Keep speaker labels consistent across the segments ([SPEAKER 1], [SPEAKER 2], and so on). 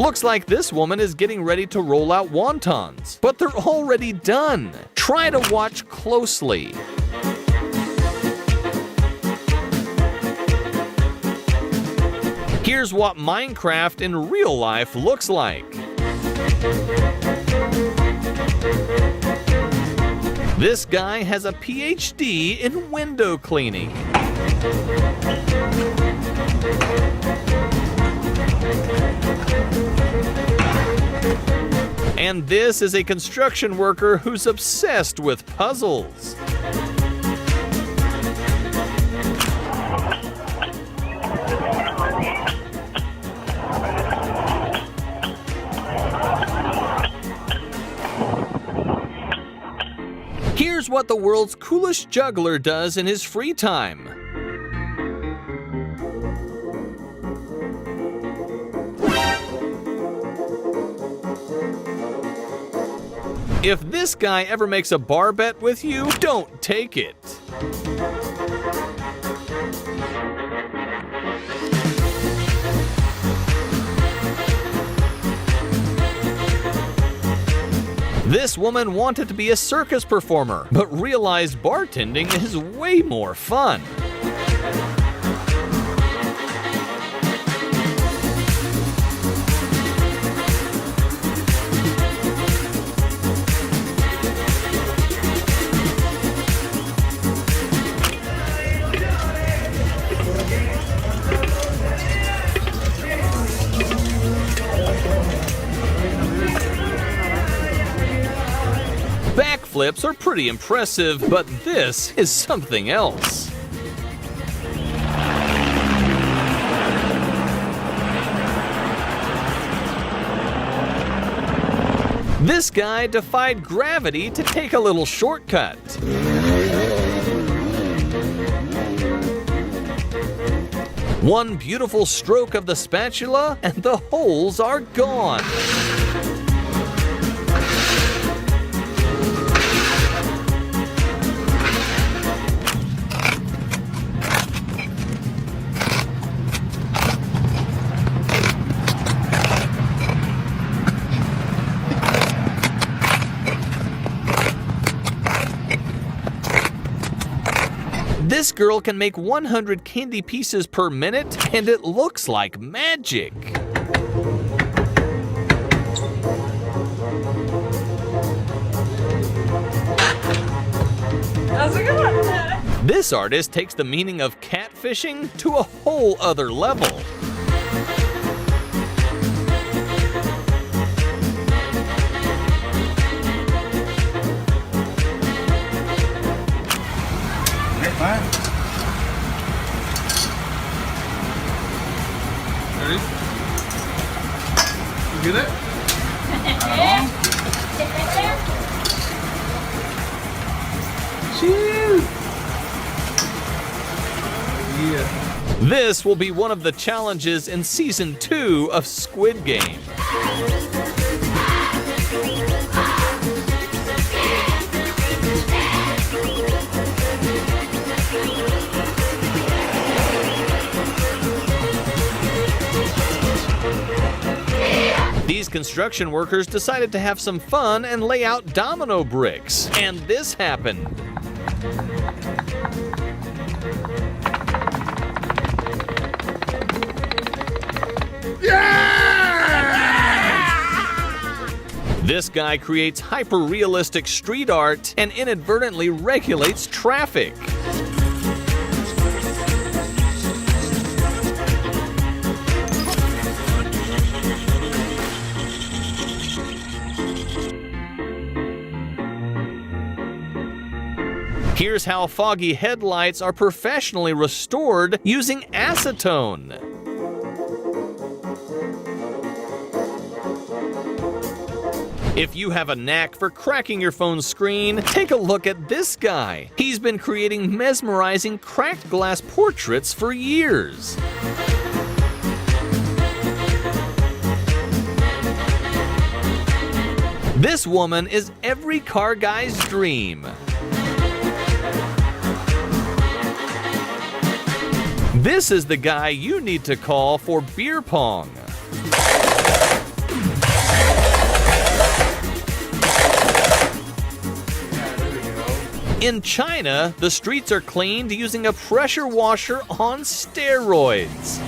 [SPEAKER 1] Looks like this woman is getting ready to roll out wontons, but they're already done. Try to watch closely. Here's what Minecraft in real life looks like. This guy has a PhD in window cleaning. And this is a construction worker who's obsessed with puzzles. Here's what the world's coolest juggler does in his free time. If this guy ever makes a bar bet with you, don't take it. This woman wanted to be a circus performer, but realized bartending is way more fun. Backflips are pretty impressive, but this is something else. This guy defied gravity to take a little shortcut. One beautiful stroke of the spatula and the holes are gone. This girl can make 100 candy pieces per minute, and it looks like magic. This artist takes the meaning of catfishing to a whole other level.
[SPEAKER 2] Ready? You get it? Cheers! Yeah.
[SPEAKER 1] This will be one of the challenges in Season 2 of Squid Game. These construction workers decided to have some fun and lay out domino bricks, and this happened. This guy creates hyper-realistic street art and inadvertently regulates traffic. Here's how foggy headlights are professionally restored using acetone. If you have a knack for cracking your phone's screen, take a look at this guy. He's been creating mesmerizing cracked glass portraits for years. This woman is every car guy's dream. This is the guy you need to call for beer pong. In China, the streets are cleaned using a pressure washer on steroids.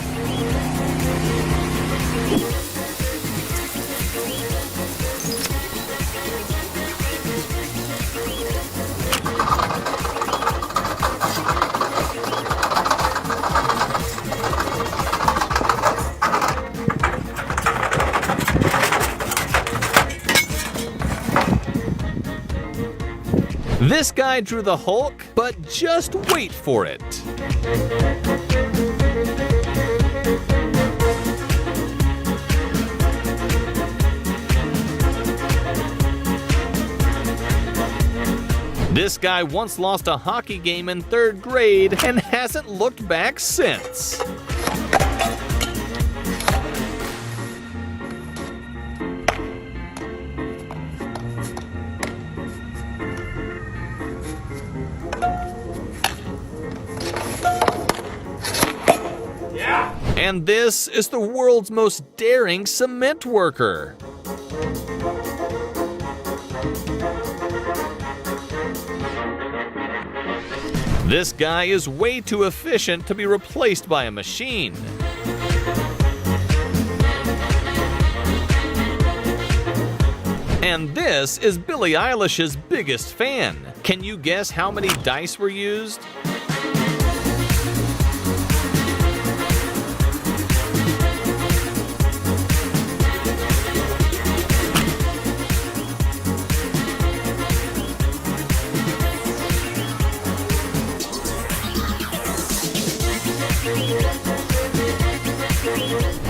[SPEAKER 1] This guy drew the Hulk, but just wait for it. This guy once lost a hockey game in 3rd grade and hasn't looked back since. And this is the world's most daring cement worker. This guy is way too efficient to be replaced by a machine. And this is Billie Eilish's biggest fan. Can you guess how many dice were used?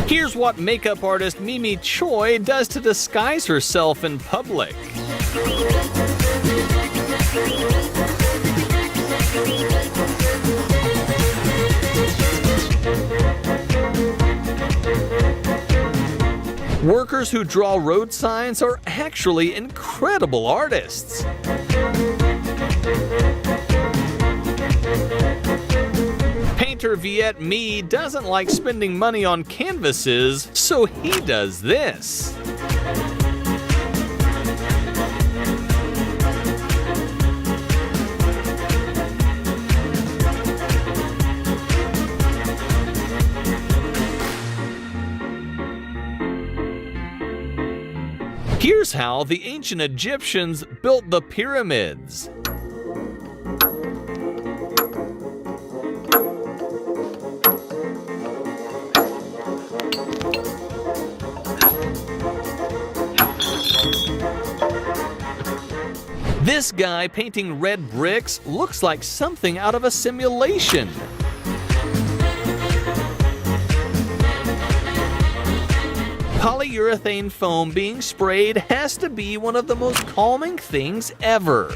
[SPEAKER 1] Here's what makeup artist Mimi Choi does to disguise herself in public. Workers who draw road signs are actually incredible artists. Painter Viet Mi doesn't like spending money on canvases, so he does this. Here's how the ancient Egyptians built the pyramids. This guy painting red bricks looks like something out of a simulation. Polyurethane foam being sprayed has to be one of the most calming things ever.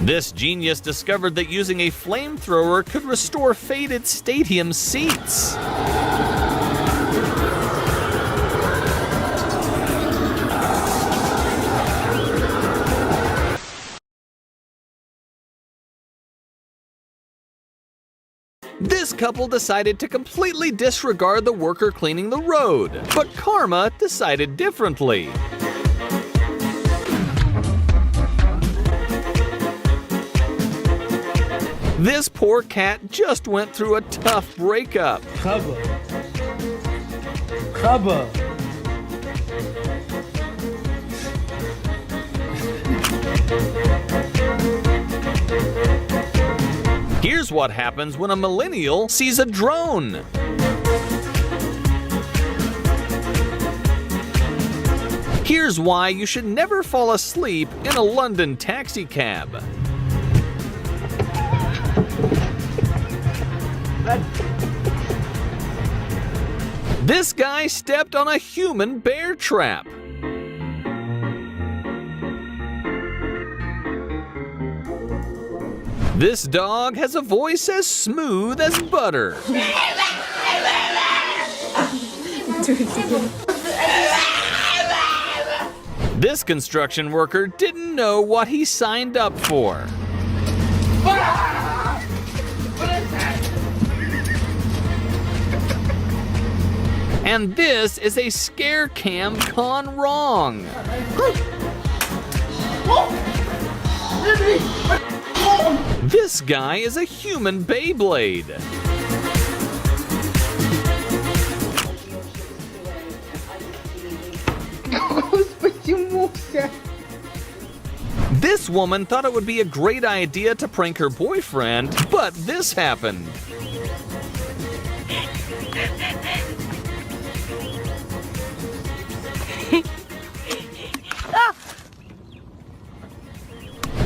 [SPEAKER 1] This genius discovered that using a flamethrower could restore faded stadium seats. This couple decided to completely disregard the worker cleaning the road, but karma decided differently. This poor cat just went through a tough breakup.
[SPEAKER 2] Cover. Cover.
[SPEAKER 1] Here's what happens when a millennial sees a drone. Here's why you should never fall asleep in a London taxi cab. This guy stepped on a human bear trap. This dog has a voice as smooth as butter. This construction worker didn't know what he signed up for. And this is a scare cam gone wrong. This guy is a human Beyblade. This woman thought it would be a great idea to prank her boyfriend, but this happened.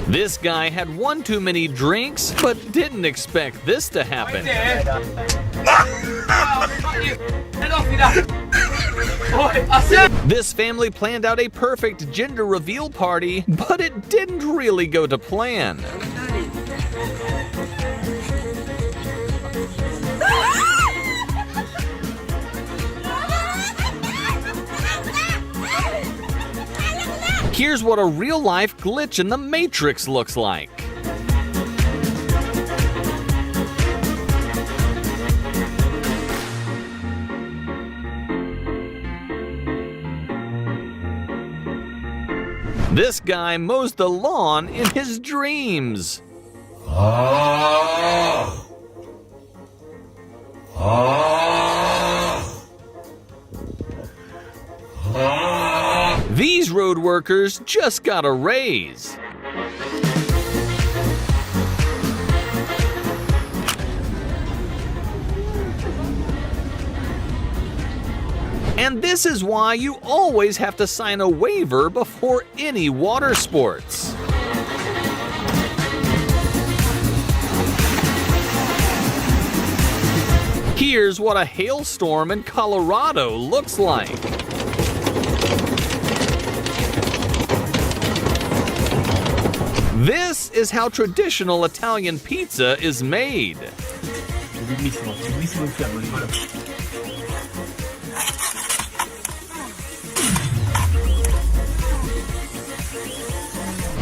[SPEAKER 1] This guy had one too many drinks, but didn't expect this to happen. This family planned out a perfect gender reveal party, but it didn't really go to plan. Here's what a real-life glitch in the Matrix looks like. This guy mows the lawn in his dreams. These road workers just got a raise. And this is why you always have to sign a waiver before any water sports. Here's what a hailstorm in Colorado looks like. This is how traditional Italian pizza is made.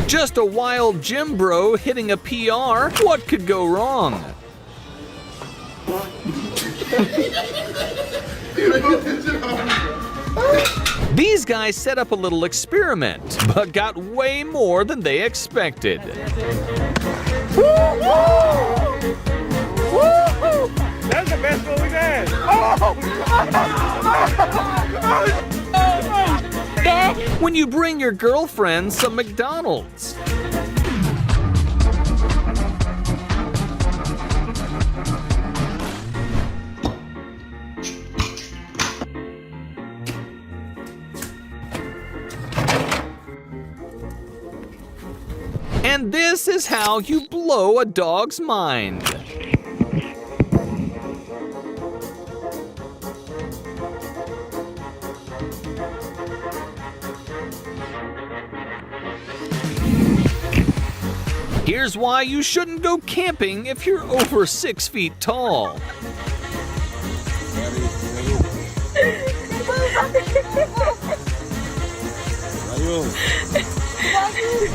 [SPEAKER 1] Just a wild gym bro hitting a PR. What could go wrong? These guys set up a little experiment, but got way more than they expected.
[SPEAKER 2] That's the best one we've had.
[SPEAKER 1] When you bring your girlfriend some McDonald's. And this is how you blow a dog's mind. Here's why you shouldn't go camping if you're over 6 feet tall.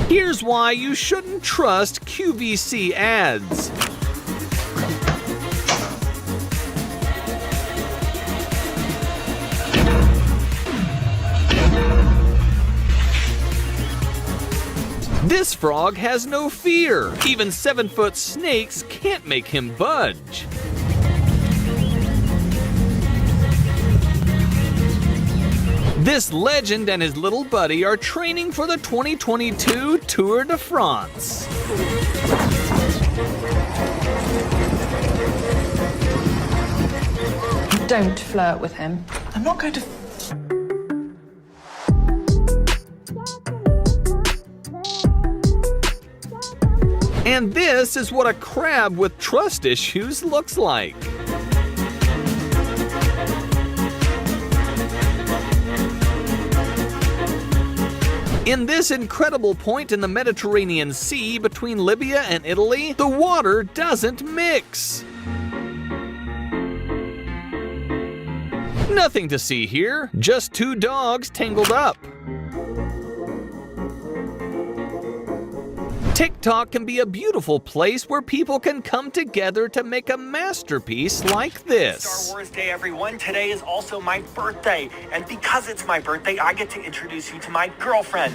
[SPEAKER 1] Here's why you shouldn't trust QVC ads. This frog has no fear. Even 7-foot snakes can't make him budge. This legend and his little buddy are training for the 2022 Tour de France.
[SPEAKER 3] Don't flirt with him.
[SPEAKER 4] I'm not going to.
[SPEAKER 1] And this is what a crab with trust issues looks like. In this incredible point in the Mediterranean Sea between Libya and Italy, the water doesn't mix. Nothing to see here, just two dogs tangled up. TikTok can be a beautiful place where people can come together to make a masterpiece like this.
[SPEAKER 4] Star Wars Day, everyone. Today is also my birthday. And because it's my birthday, I get to introduce you to my girlfriend.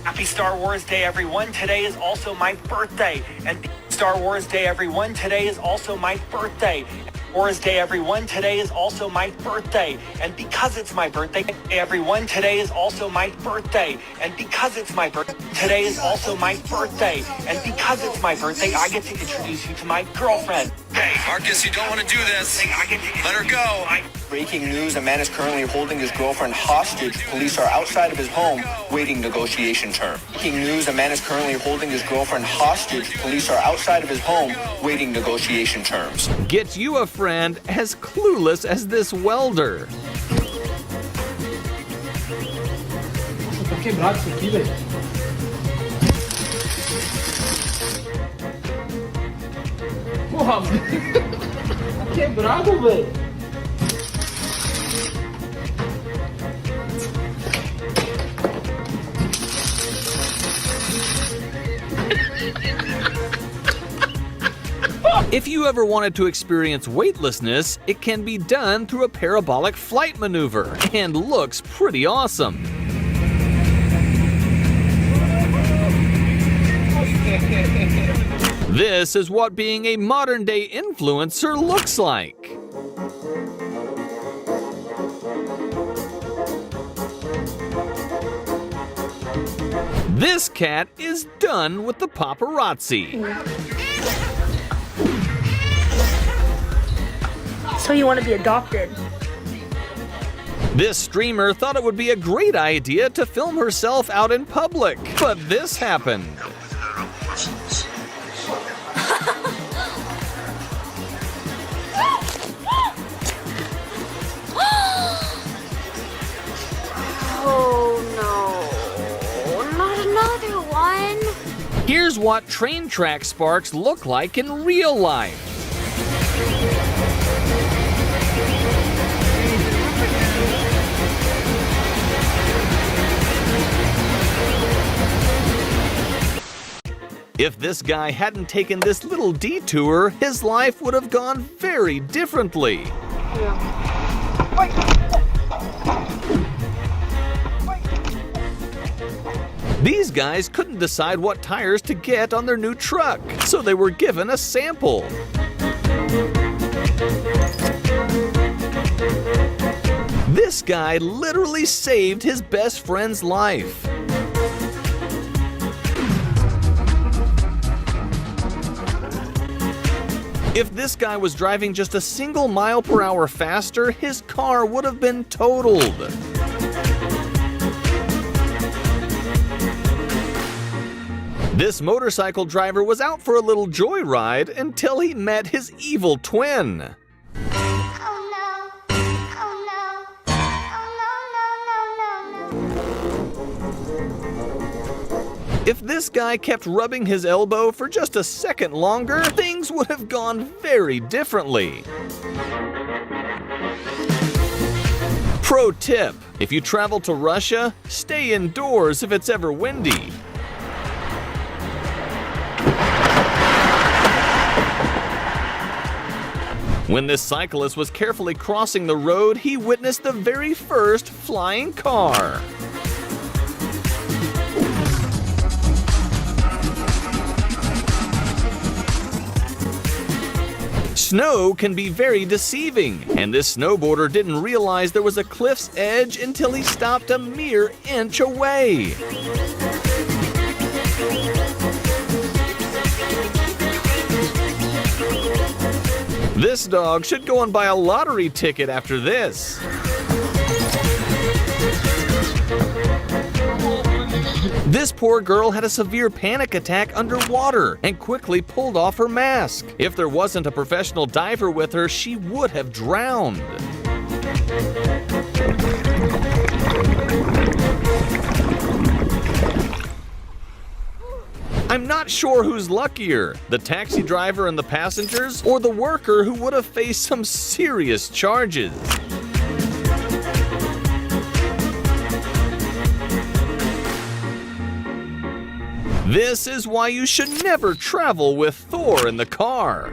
[SPEAKER 4] Happy Star Wars Day, everyone. Today is also my birthday. And Star Wars Day, everyone. Today is also my birthday. Wars Day, everyone. Today is also my birthday. And because it's my birthday, everyone, today is also my birthday. And because it's my birthday, today is also my birthday. And because it's my birthday, I get to introduce you to my girlfriend.
[SPEAKER 5] Hey, Marcus, you don't want to do this. Let her go.
[SPEAKER 4] Breaking news, a man is currently holding his girlfriend hostage. Police are outside of his home waiting negotiation term. Breaking news, a man is currently holding his girlfriend hostage. Police are outside of his home waiting negotiation terms.
[SPEAKER 1] Get you a friend as clueless as this welder.
[SPEAKER 2] Tá quebrado isso aqui, velho. Porra, tá quebrado, velho.
[SPEAKER 1] If you ever wanted to experience weightlessness, it can be done through a parabolic flight maneuver and looks pretty awesome. This is what being a modern-day influencer looks like. This cat is done with the paparazzi.
[SPEAKER 6] So you want to be adopted?
[SPEAKER 1] This streamer thought it would be a great idea to film herself out in public, but this happened.
[SPEAKER 7] Oh no, not another one.
[SPEAKER 1] Here's what train track sparks look like in real life. If this guy hadn't taken this little detour, his life would have gone very differently. These guys couldn't decide what tires to get on their new truck, so they were given a sample. This guy literally saved his best friend's life. If this guy was driving just a single mile per hour faster, his car would have been totaled. This motorcycle driver was out for a little joyride until he met his evil twin. If this guy kept rubbing his elbow for just a second longer, things would have gone very differently. Pro tip: if you travel to Russia, stay indoors if it's ever windy. When this cyclist was carefully crossing the road, he witnessed the very first flying car. Snow can be very deceiving, and this snowboarder didn't realize there was a cliff's edge until he stopped a mere inch away. This dog should go and buy a lottery ticket after this. This poor girl had a severe panic attack underwater and quickly pulled off her mask. If there wasn't a professional diver with her, she would have drowned. I'm not sure who's luckier, the taxi driver and the passengers, or the worker who would have faced some serious charges. This is why you should never travel with Thor in the car.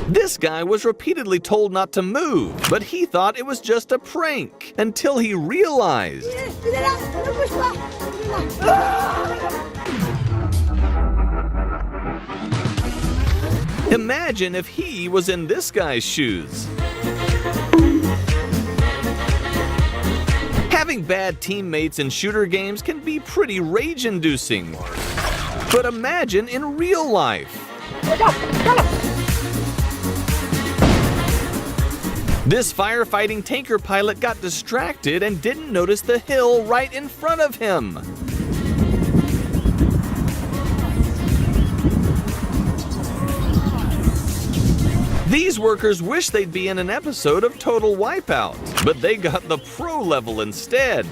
[SPEAKER 1] This guy was repeatedly told not to move, but he thought it was just a prank until he realized. Imagine if he was in this guy's shoes. Having bad teammates in shooter games can be pretty rage-inducing. But imagine in real life. This firefighting tanker pilot got distracted and didn't notice the hill right in front of him. These workers wish they'd be in an episode of Total Wipeout, but they got the pro level instead.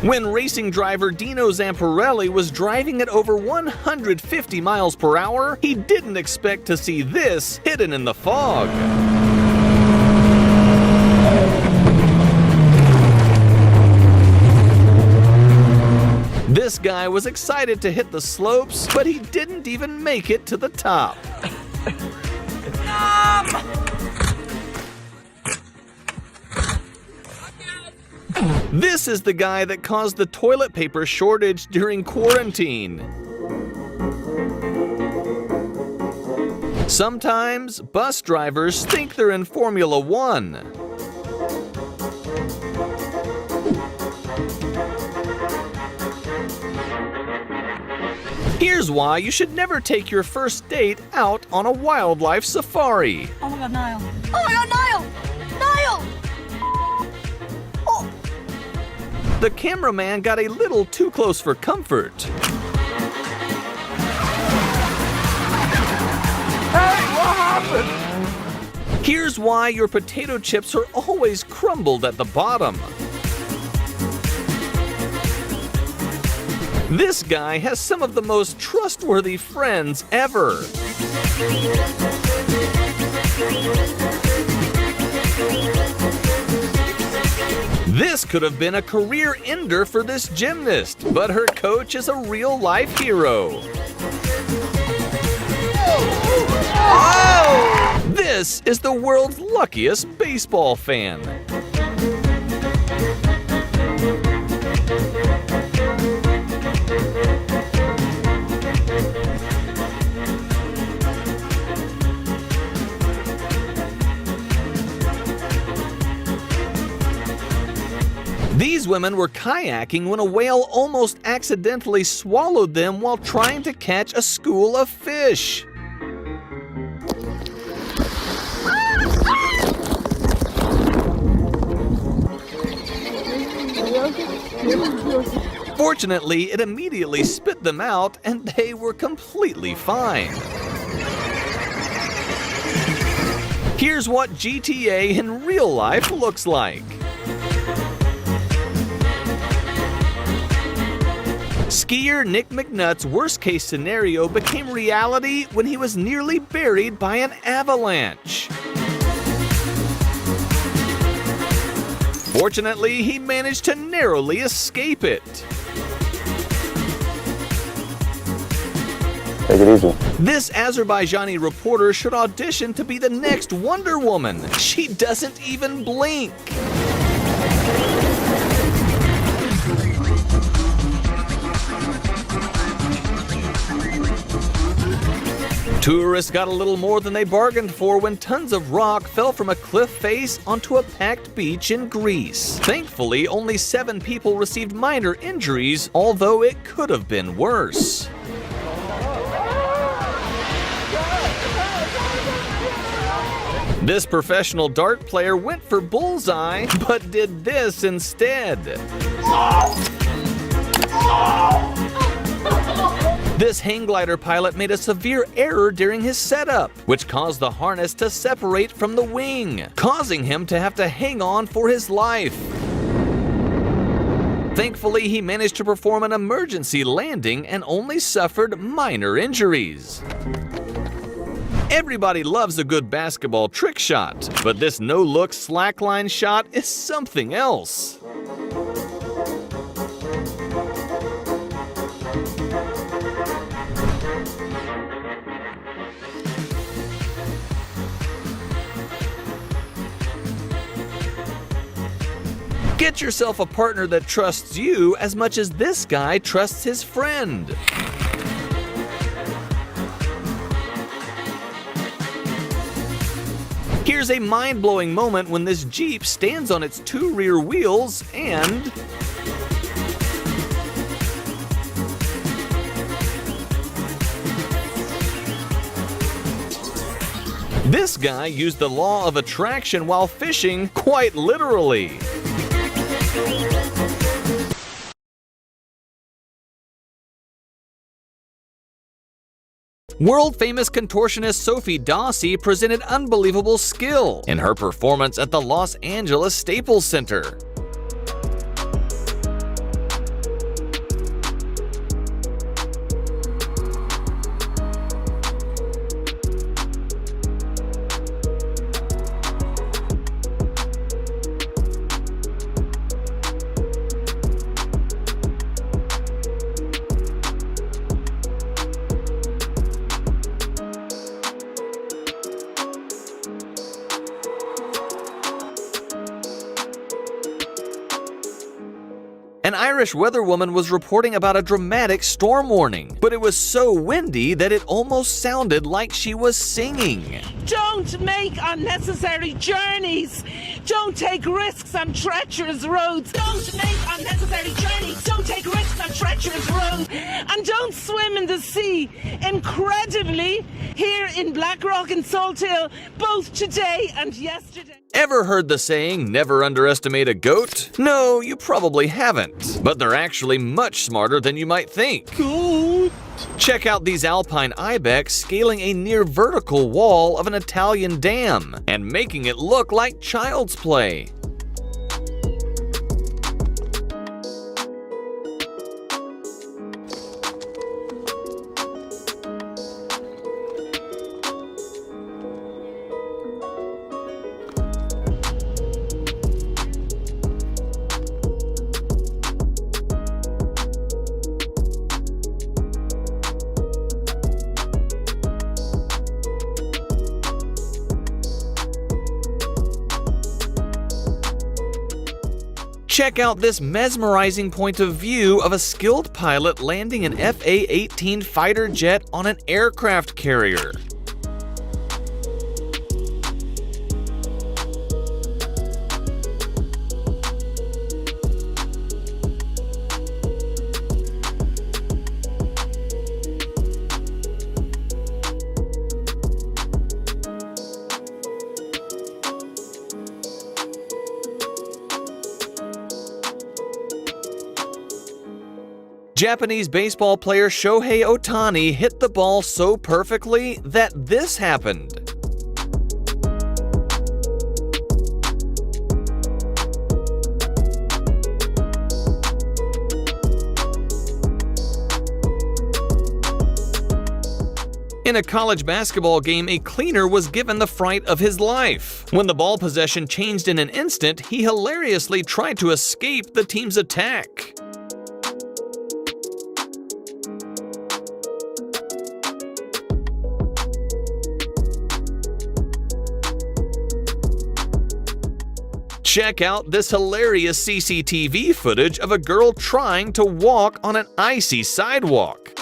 [SPEAKER 1] When racing driver Dino Zamparelli was driving at over 150 miles per hour, he didn't expect to see this hidden in the fog. This guy was excited to hit the slopes, but he didn't even make it to the top. This is the guy that caused the toilet paper shortage during quarantine. Sometimes bus drivers think they're in Formula One. Here's why you should never take your first date out on a wildlife safari.
[SPEAKER 6] Oh my god, Niall.
[SPEAKER 7] Oh my god, Niall! Niall!
[SPEAKER 1] The cameraman got a little too close for comfort.
[SPEAKER 2] Hey, what happened?
[SPEAKER 1] Here's why your potato chips are always crumbled at the bottom. This guy has some of the most trustworthy friends ever. This could have been a career ender for this gymnast, but her coach is a real-life hero. This is the world's luckiest baseball fan. These women were kayaking when a whale almost accidentally swallowed them while trying to catch a school of fish. Fortunately, it immediately spit them out and they were completely fine. Here's what GTA in real life looks like. Skier Nick McNutt's worst-case scenario became reality when he was nearly buried by an avalanche. Fortunately, he managed to narrowly escape it.
[SPEAKER 8] Take it easy.
[SPEAKER 1] This Azerbaijani reporter should audition to be the next Wonder Woman. She doesn't even blink. Tourists got a little more than they bargained for when tons of rock fell from a cliff face onto a packed beach in Greece. Thankfully, only 7 people received minor injuries, although it could have been worse. This professional dart player went for bullseye, but did this instead. This hang glider pilot made a severe error during his setup, which caused the harness to separate from the wing, causing him to have to hang on for his life. Thankfully, he managed to perform an emergency landing and only suffered minor injuries. Everybody loves a good basketball trick shot, but this no-look slackline shot is something else. Get yourself a partner that trusts you as much as this guy trusts his friend. Here's a mind-blowing moment when this Jeep stands on its 2 rear wheels and this guy used the law of attraction while fishing quite literally. World-famous contortionist Sophie Dossi presented unbelievable skill in her performance at the Los Angeles Staples Center. An Irish weatherwoman was reporting about a dramatic storm warning, but it was so windy that it almost sounded like she was singing.
[SPEAKER 8] Don't make unnecessary journeys. Don't take risks on treacherous roads. Don't make unnecessary journeys. Don't take risks on treacherous roads. And don't swim in the sea. Incredibly, here in Blackrock and Salt Hill, both today and yesterday.
[SPEAKER 1] Ever heard the saying, never underestimate a goat? No, you probably haven't. But they're actually much smarter than you might think. Goat. Check out these alpine ibex scaling a near vertical wall of an Italian dam and making it look like child's play. Check out this mesmerizing point of view of a skilled pilot landing an FA-18 fighter jet on an aircraft carrier. Japanese baseball player Shohei Ohtani hit the ball so perfectly that this happened. In a college basketball game, a cleaner was given the fright of his life. When the ball possession changed in an instant, he hilariously tried to escape the team's attack. Check out this hilarious CCTV footage of a girl trying to walk on an icy sidewalk.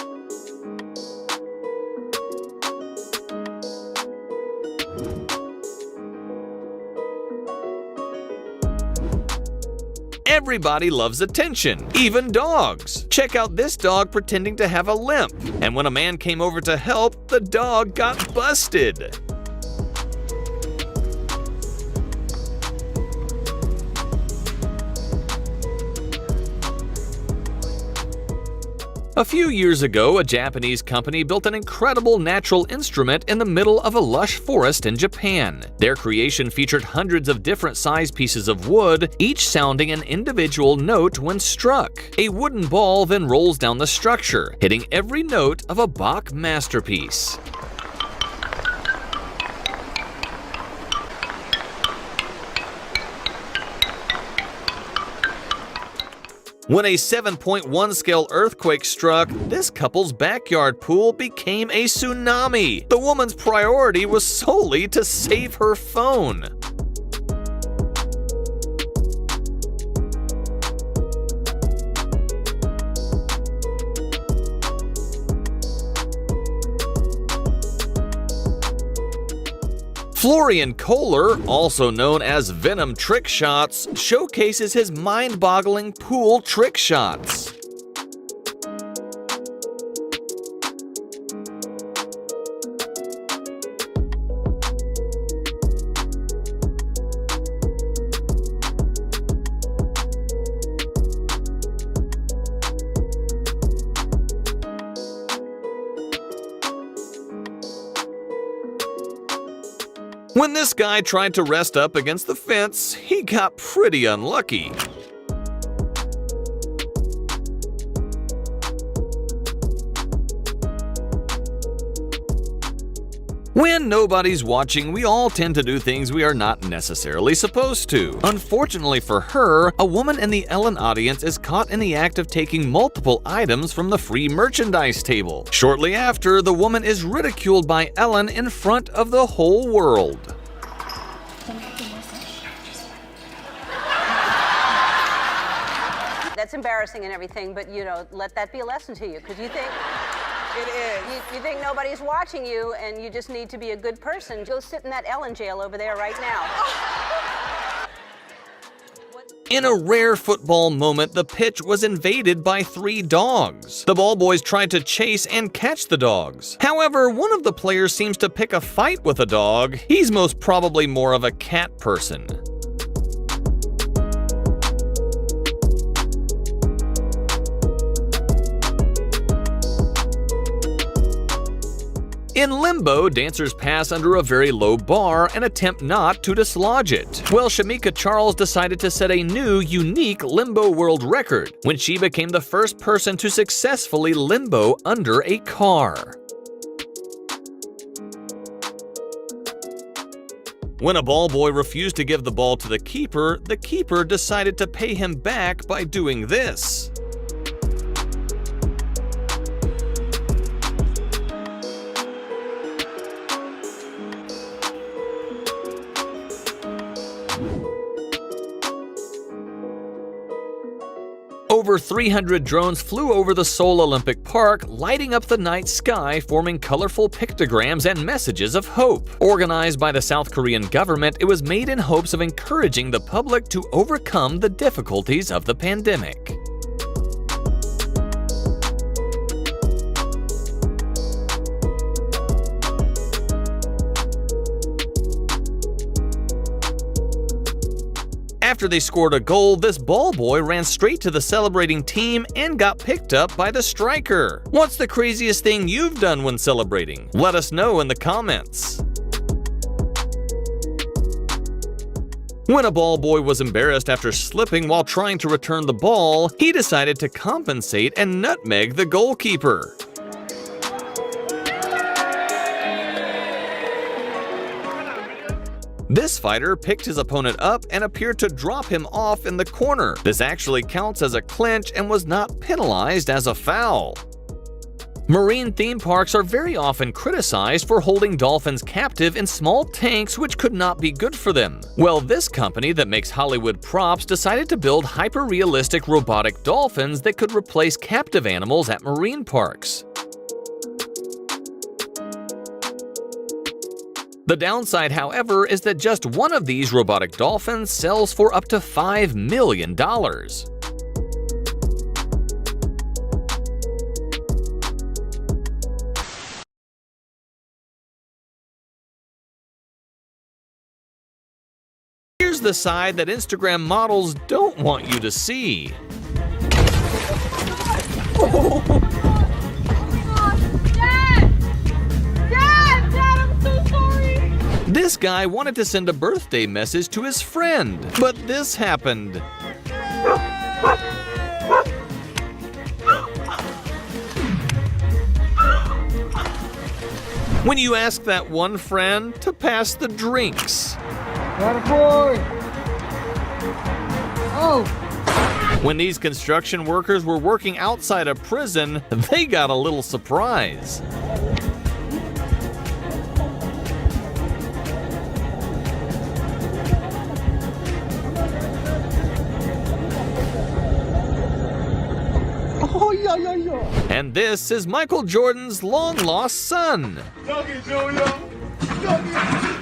[SPEAKER 1] Everybody loves attention, even dogs. Check out this dog pretending to have a limp, and when a man came over to help, the dog got busted. A few years ago, a Japanese company built an incredible natural instrument in the middle of a lush forest in Japan. Their creation featured hundreds of different size pieces of wood, each sounding an individual note when struck. A wooden ball then rolls down the structure, hitting every note of a Bach masterpiece. When a 7.1 scale earthquake struck, this couple's backyard pool became a tsunami. The woman's priority was solely to save her phone. Florian Kohler, also known as Venom Trick Shots, showcases his mind-boggling pool trick shots. When this guy tried to rest up against the fence, he got pretty unlucky. When nobody's watching, we all tend to do things we are not necessarily supposed to. Unfortunately for her, a woman in the Ellen audience is caught in the act of taking multiple items from the free merchandise table. Shortly after, the woman is ridiculed by Ellen in front of the whole world.
[SPEAKER 9] That's embarrassing and everything, but let that be a lesson to you, because you think it is. You think nobody's watching you, and you just need to be a good person. Go sit in that Ellen jail over there right now.
[SPEAKER 1] In a rare football moment, the pitch was invaded by 3 dogs. The ball boys tried to chase and catch the dogs. However, one of the players seems to pick a fight with a dog. He's most probably more of a cat person. In Limbo, dancers pass under a very low bar and attempt not to dislodge it. Well, Shamika Charles decided to set a new, unique Limbo world record when she became the first person to successfully limbo under a car. When a ball boy refused to give the ball to the keeper decided to pay him back by doing this. Over 300 drones flew over the Seoul Olympic Park, lighting up the night sky, forming colorful pictograms and messages of hope. Organized by the South Korean government, it was made in hopes of encouraging the public to overcome the difficulties of the pandemic. After they scored a goal, this ball boy ran straight to the celebrating team and got picked up by the striker. What's the craziest thing you've done when celebrating? Let us know in the comments. When a ball boy was embarrassed after slipping while trying to return the ball, he decided to compensate and nutmeg the goalkeeper. This fighter picked his opponent up and appeared to drop him off in the corner. This actually counts as a clinch and was not penalized as a foul. Marine theme parks are very often criticized for holding dolphins captive in small tanks, which could not be good for them. Well, this company that makes Hollywood props decided to build hyper-realistic robotic dolphins that could replace captive animals at marine parks. The downside, however, is that just one of these robotic dolphins sells for up to $5 million. Here's the side that Instagram models don't want you to see. This guy wanted to send a birthday message to his friend, but this happened. When you ask that one friend to pass the drinks.
[SPEAKER 2] Attaboy! Oh!
[SPEAKER 1] When these construction workers were working outside a prison, they got a little surprise.
[SPEAKER 2] Oh, yeah, yeah, yeah.
[SPEAKER 1] And this is Michael Jordan's long-lost son.
[SPEAKER 2] Dougie, Junior. Dougie.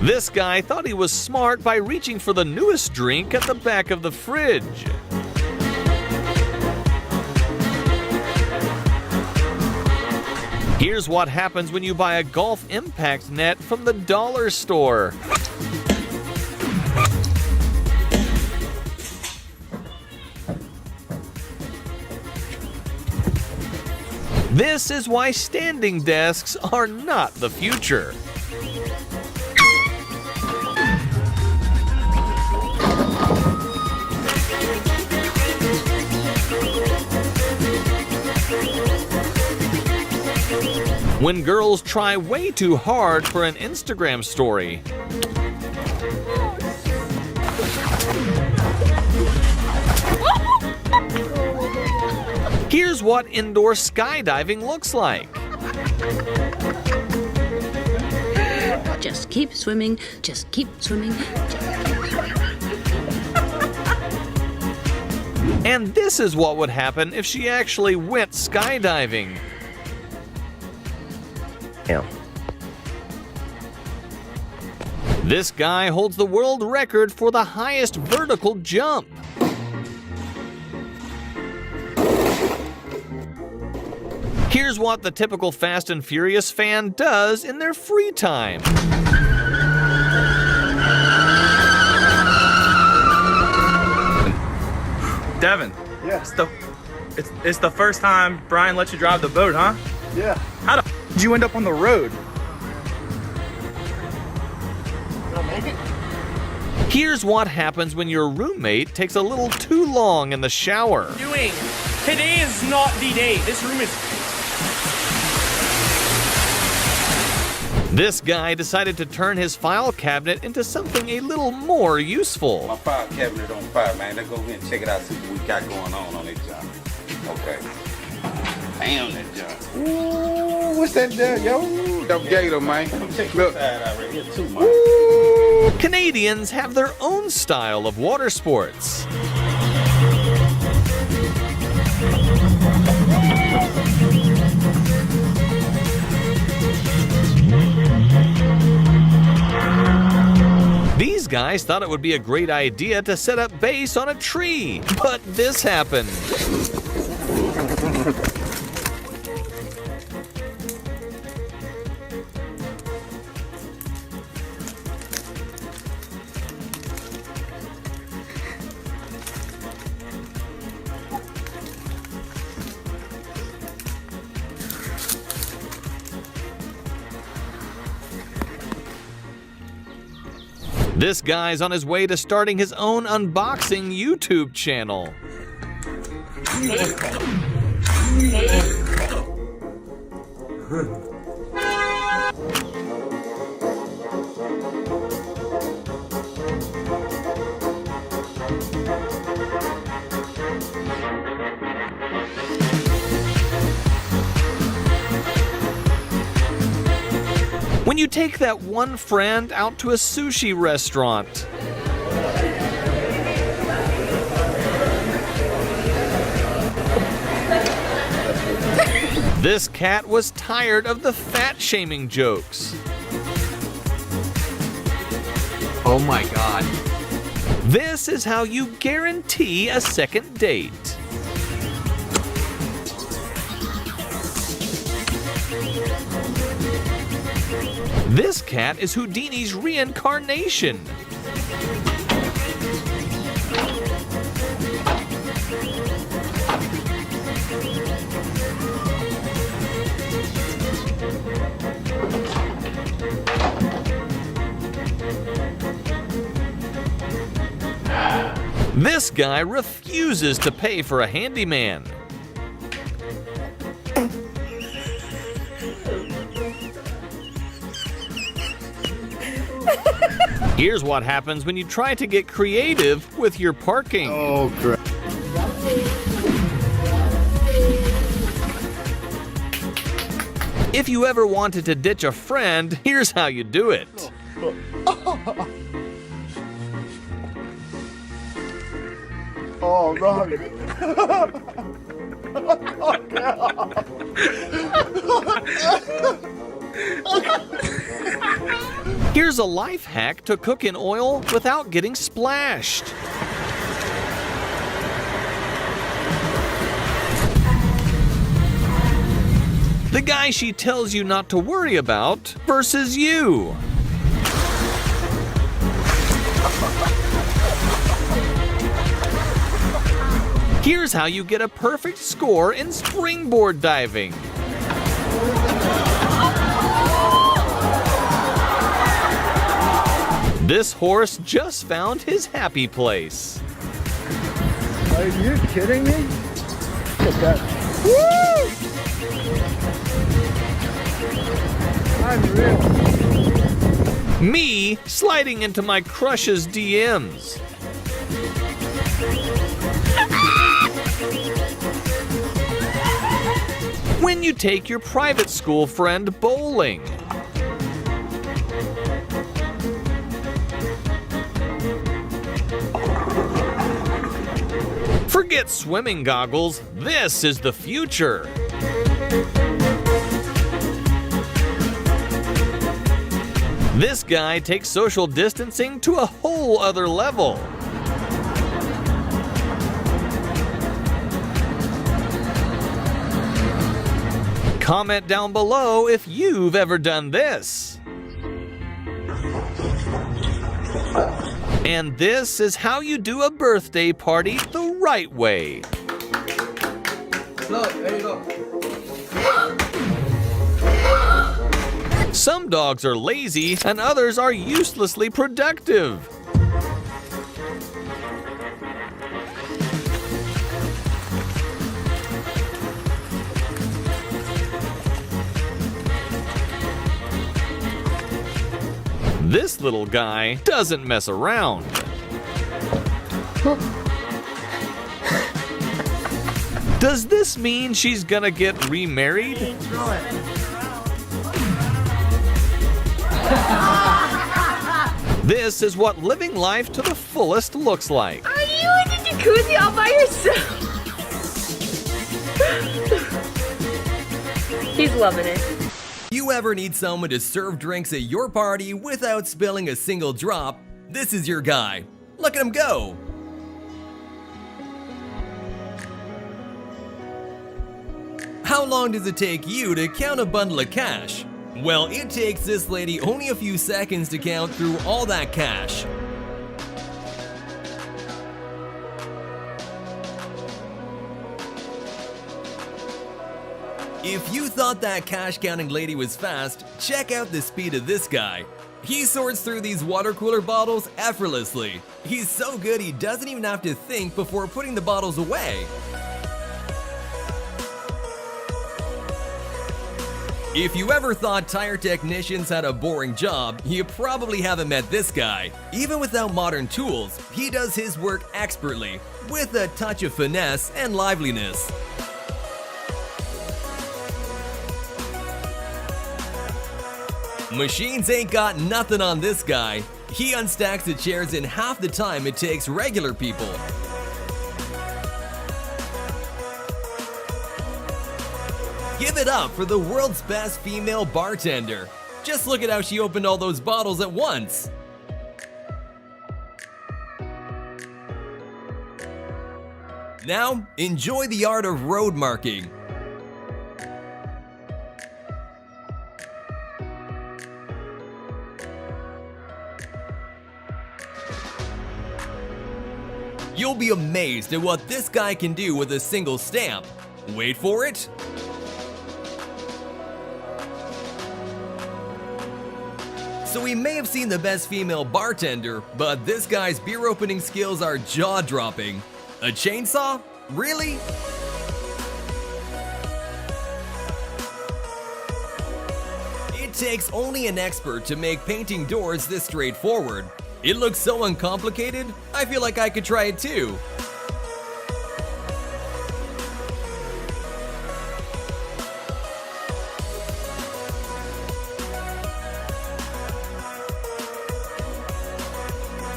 [SPEAKER 1] This guy thought he was smart by reaching for the newest drink at the back of the fridge. Here's what happens when you buy a golf impact net from the dollar store. This is why standing desks are not the future. When girls try way too hard for an Instagram story. Here's what indoor skydiving looks like.
[SPEAKER 10] Just keep swimming, just keep swimming.
[SPEAKER 1] And this is what would happen if she actually went skydiving. This guy holds the world record for the highest vertical jump. Here's what the typical Fast and Furious fan does in their free time.
[SPEAKER 11] Devin.
[SPEAKER 2] Yeah.
[SPEAKER 11] It's the first time Brian let you drive the boat, huh?
[SPEAKER 2] Yeah.
[SPEAKER 11] How the did you end up on the road?
[SPEAKER 2] Did I make it?
[SPEAKER 1] Here's what happens when your roommate takes a little too long in the shower.
[SPEAKER 11] Today is not the day. This room is...
[SPEAKER 1] This guy decided to turn his file cabinet into something a little more useful.
[SPEAKER 12] My file cabinet on fire, man. Let's go ahead and check it out, see what we got going on that job. Okay. Damn that job. Ooh, what's that there, yo? That gator, man. Look. Right here too, man.
[SPEAKER 1] Ooh, Canadians have their own style of water sports. These guys thought it would be a great idea to set up base on a tree, but this happened. This guy's on his way to starting his own unboxing YouTube channel. When you take that one friend out to a sushi restaurant. This cat was tired of the fat-shaming jokes.
[SPEAKER 2] Oh my God.
[SPEAKER 1] This is how you guarantee a second date. This cat is Houdini's reincarnation. This guy refuses to pay for a handyman. Here's what happens when you try to get creative with your parking.
[SPEAKER 2] Oh, crap.
[SPEAKER 1] If you ever wanted to ditch a friend, here's how you do it.
[SPEAKER 2] Oh, no.
[SPEAKER 1] Here's a life hack to cook in oil without getting splashed. The guy she tells you not to worry about versus you. Here's how you get a perfect score in springboard diving. This horse just found his happy place.
[SPEAKER 2] Are you kidding me? Look at that. Woo! Unreal.
[SPEAKER 1] Me sliding into my crush's DMs. When you take your private school friend bowling. Forget swimming goggles, this is the future. This guy takes social distancing to a whole other level. Comment down below if you've ever done this. And this is how you do a birthday party the right way.
[SPEAKER 2] Look, there you go.
[SPEAKER 1] Some dogs are lazy and others are uselessly productive. This little guy doesn't mess around. Does this mean she's gonna get remarried? This is what living life to the fullest looks like.
[SPEAKER 6] Are you in the jacuzzi all by yourself? He's loving it.
[SPEAKER 13] You ever need someone to serve drinks at your party without spilling a single drop? This is your guy. Look at him go! How long does it take you to count a bundle of cash? Well, it takes this lady only a few seconds to count through all that cash. If you thought that cash counting lady was fast, check out the speed of this guy. He sorts through these water cooler bottles effortlessly. He's so good he doesn't even have to think before putting the bottles away. If you ever thought tire technicians had a boring job, you probably haven't met this guy. Even without modern tools, he does his work expertly, with a touch of finesse and liveliness. Machines ain't got nothing on this guy. He unstacks the chairs in half the time it takes regular people. Give it up for the world's best female bartender. Just look at how she opened all those bottles at once. Now, enjoy the art of road marking. You'll be amazed at what this guy can do with a single stamp. Wait for it. So we may have seen the best female bartender, but this guy's beer opening skills are jaw-dropping. A chainsaw? Really? It takes only an expert to make painting doors this straightforward. It looks so uncomplicated, I feel like I could try it too.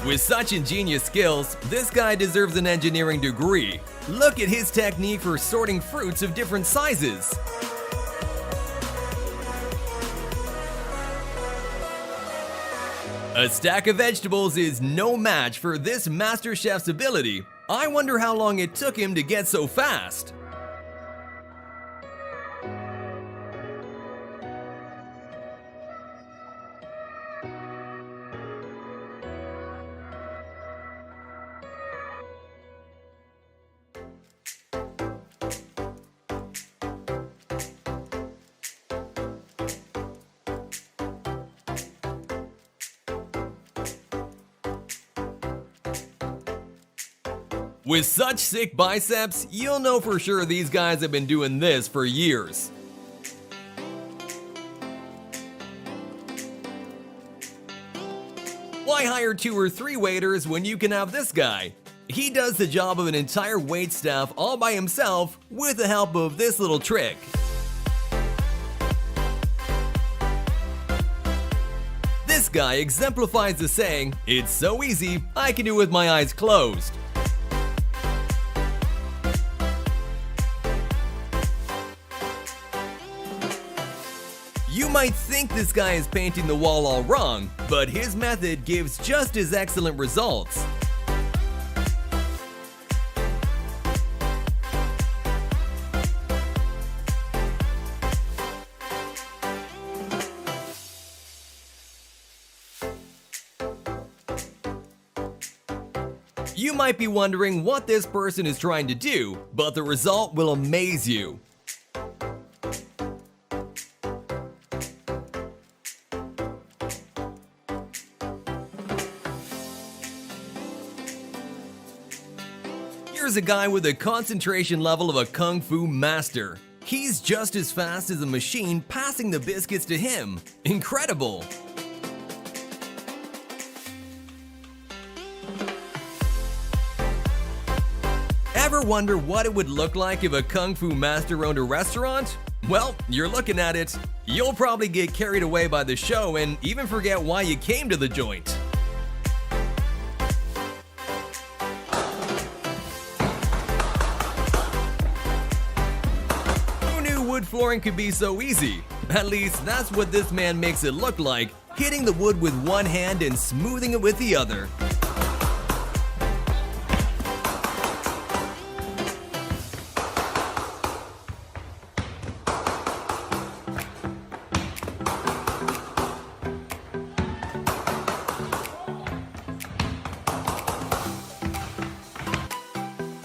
[SPEAKER 13] With such ingenious skills, this guy deserves an engineering degree. Look at his technique for sorting fruits of different sizes. A stack of vegetables is no match for this master chef's ability. I wonder how long it took him to get so fast. With such sick biceps, you'll know for sure these guys have been doing this for years. Why hire 2 or 3 waiters when you can have this guy? He does the job of an entire wait staff all by himself with the help of this little trick. This guy exemplifies the saying, "It's so easy, I can do it with my eyes closed." You might think this guy is painting the wall all wrong, but his method gives just as excellent results. You might be wondering what this person is trying to do, but the result will amaze you. Here's a guy with a concentration level of a kung fu master. He's just as fast as a machine passing the biscuits to him. Incredible! Ever wonder what it would look like if a kung fu master owned a restaurant? Well, you're looking at it. You'll probably get carried away by the show and even forget why you came to the joint. Wood flooring could be so easy. At least that's what this man makes it look like, hitting the wood with one hand and smoothing it with the other.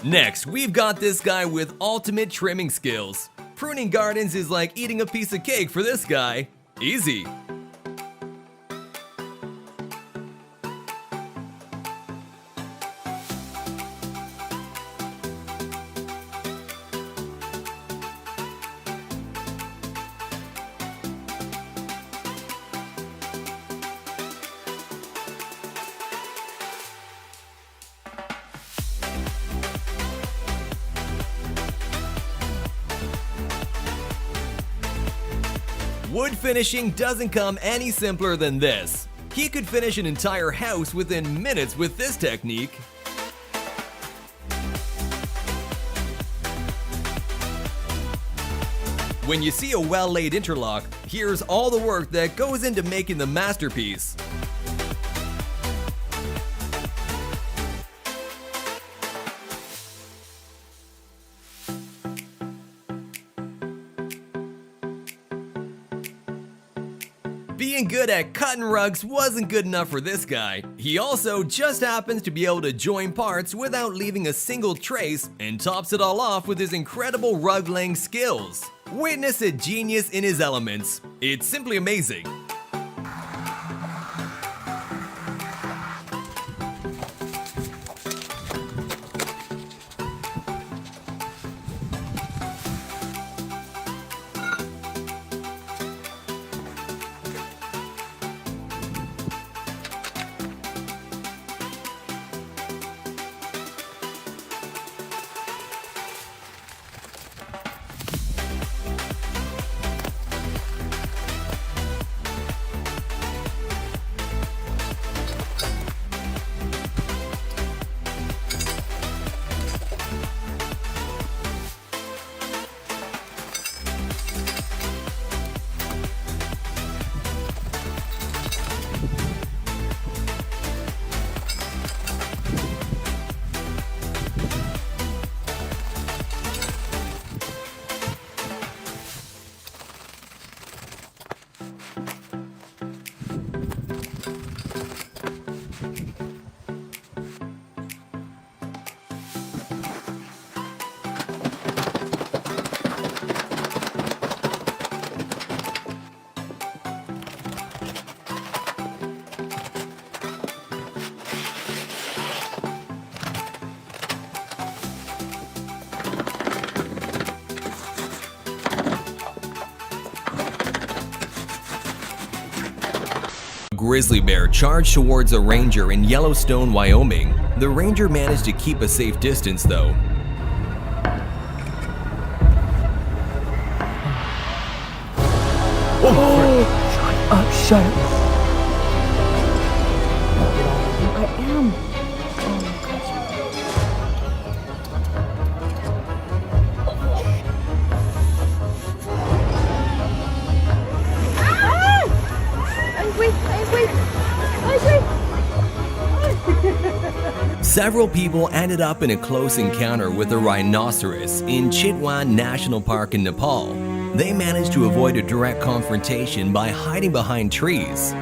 [SPEAKER 13] Next, we've got this guy with ultimate trimming skills. Pruning gardens is like eating a piece of cake for this guy. Easy. Wood finishing doesn't come any simpler than this. He could finish an entire house within minutes with this technique. When you see a well-laid interlock, here's all the work that goes into making the masterpiece. Being good good at cutting rugs wasn't good enough for this guy. He also just happens to be able to join parts without leaving a single trace and tops it all off with his incredible rug laying skills. Witness a genius in his elements. It's simply amazing. A grizzly bear charged towards a ranger in Yellowstone, Wyoming. The ranger managed to keep a safe distance though.
[SPEAKER 6] Shut up. I am.
[SPEAKER 13] Several people ended up in a close encounter with a rhinoceros in Chitwan National Park in Nepal. They managed to avoid a direct confrontation by hiding behind trees.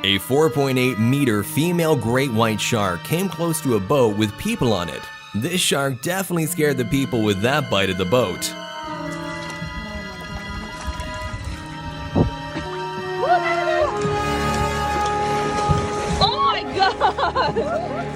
[SPEAKER 13] A 4.8-meter female great white shark came close to a boat with people on it. This shark definitely scared the people with that bite of the boat.
[SPEAKER 6] Oh my god!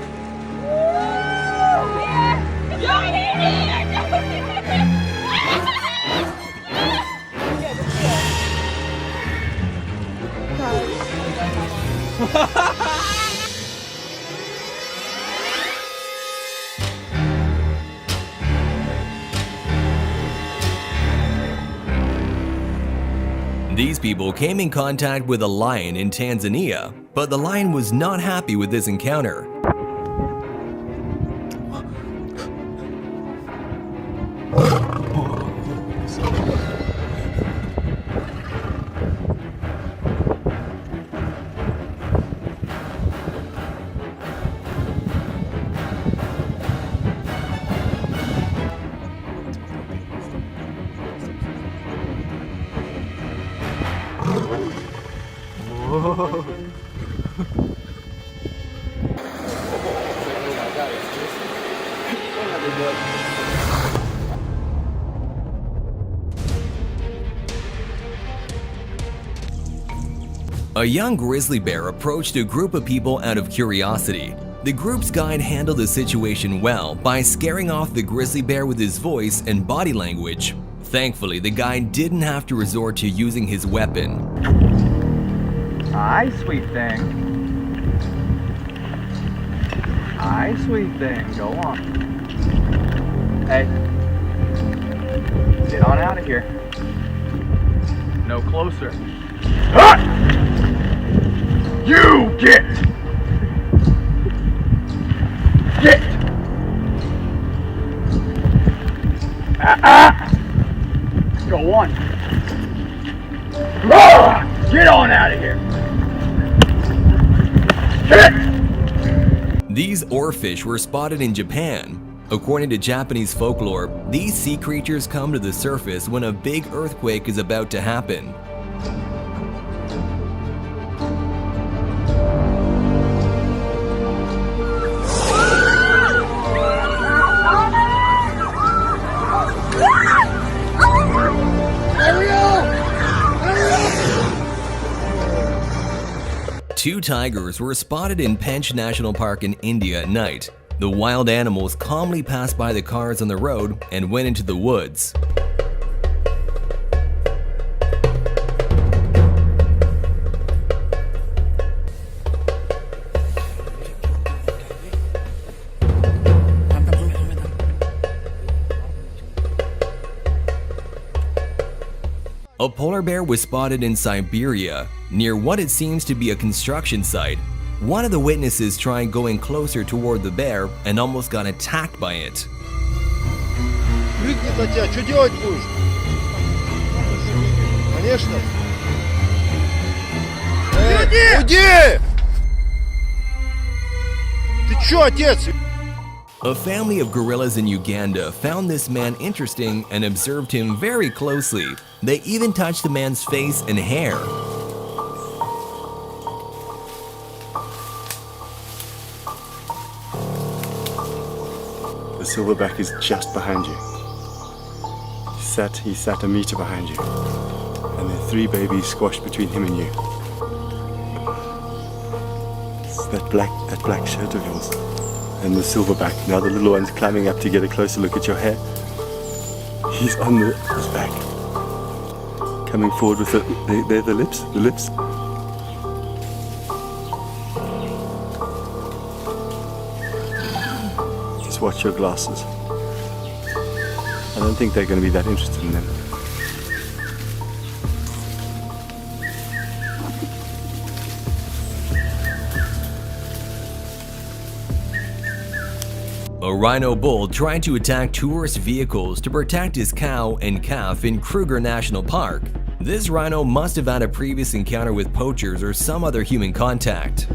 [SPEAKER 13] These people came in contact with a lion in Tanzania, but the lion was not happy with this encounter. A young grizzly bear approached a group of people out of curiosity. The group's guide handled the situation well by scaring off the grizzly bear with his voice and body language. Thankfully, the guide didn't have to resort to using his weapon.
[SPEAKER 2] Hi, sweet thing. Hi, sweet thing. Go on. Hey. Get on out of here. No closer. Ah! You get! Get! Go on. Ah! Get on out of here. Get!
[SPEAKER 13] These oarfish were spotted in Japan. According to Japanese folklore, these sea creatures come to the surface when a big earthquake is about to happen. Two tigers were spotted in Pench National Park in India at night. The wild animals calmly passed by the cars on the road and went into the woods. A polar bear was spotted in Siberia, near what it seems to be a construction site. One of the witnesses tried going closer toward the bear and almost got attacked by it.
[SPEAKER 14] Крикнет на тебя, что делать будешь? Конечно. Уйди! Ты чё, отец?
[SPEAKER 13] A family of gorillas in Uganda found this man interesting and observed him very closely. They even touched the man's face and hair.
[SPEAKER 15] The silverback is just behind you. He sat a meter behind you. And there are 3 babies squashed between him and you. It's that black shirt of yours. And the silverback. Now the little one's climbing up to get a closer look at your hair. He's on his back. Coming forward with the lips. Just watch your glasses. I don't think they're going to be that interested in them.
[SPEAKER 13] A rhino bull tried to attack tourist vehicles to protect his cow and calf in Kruger National Park. This rhino must have had a previous encounter with poachers or some other human contact.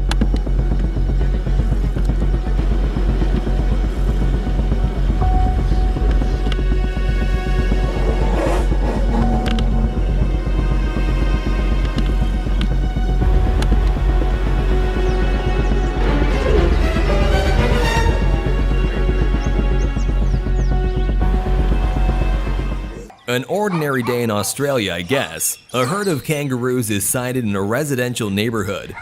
[SPEAKER 13] An ordinary day in Australia, I guess. A herd of kangaroos is sighted in a residential neighborhood.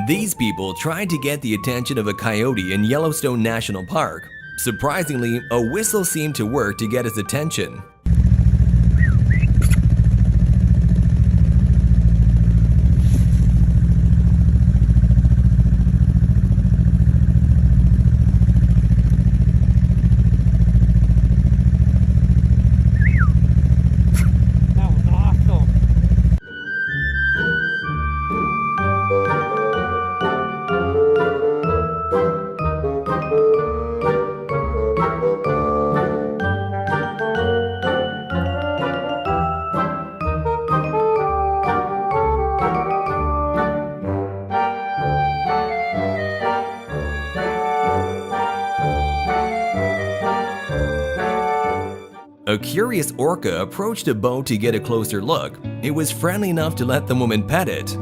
[SPEAKER 13] These people tried to get the attention of a coyote in Yellowstone National Park. Surprisingly, a whistle seemed to work to get his attention. A curious orca approached a boat to get a closer look. It was friendly enough to let the woman pet it.